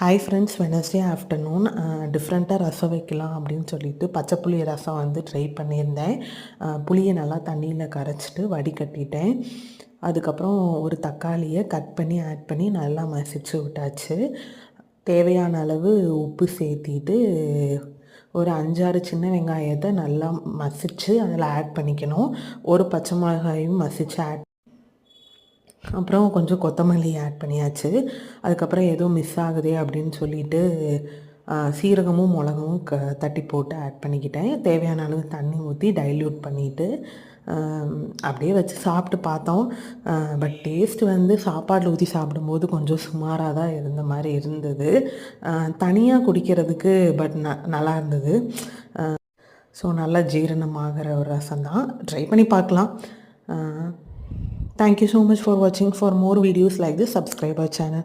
Hi friends, Wednesday afternoon டிஃப்ரெண்ட்டாக ரசம் வைக்கலாம் அப்படின்னு சொல்லிட்டு பச்சை புளி ரசம் வந்து ட்ரை பண்ணியிருந்தேன். புளியை நல்லா தண்ணியில் கரைச்சிட்டு வடிகட்டிட்டேன். அதுக்கப்புறம் ஒரு தக்காளியை கட் பண்ணி ஆட் பண்ணி நல்லா மசிச்சு விட்டாச்சு. தேவையான அளவு உப்பு சேர்த்திட்டு ஒரு 5-6 சின்ன வெங்காயத்தை நல்லா மசிச்சு அதில் ஆட் பண்ணிக்கணும். ஒரு பச்சை மிளகாயும் மசிச்சு ஆட், அப்புறம் கொஞ்சம் கொத்தமல்லி ஆட் பண்ணியாச்சு. அதுக்கப்புறம் ஏதோ மிஸ் ஆகுதே அப்படின்னு சொல்லிட்டு சீரகமும் மிளகும் தட்டி போட்டு ஆட் பண்ணிக்கிட்டேன். தேவையான அளவு தண்ணி ஊற்றி டைல்யூட் பண்ணிவிட்டு அப்படியே வச்சு சாப்பிட்டு பார்த்தோம். பட் டேஸ்ட் வந்து சாப்பாட்டில் ஊற்றி சாப்பிடும்போது கொஞ்சம் சுமாராக தான் இருந்த மாதிரி இருந்தது. தனியாக குடிக்கிறதுக்கு பட் நல்லா இருந்தது. ஸோ நல்லா ஜீரணமாகிற ஒரு ரசம் தான். ட்ரை பண்ணி பார்க்கலாம். Thank you so much for watching. For more videos like this, subscribe our channel.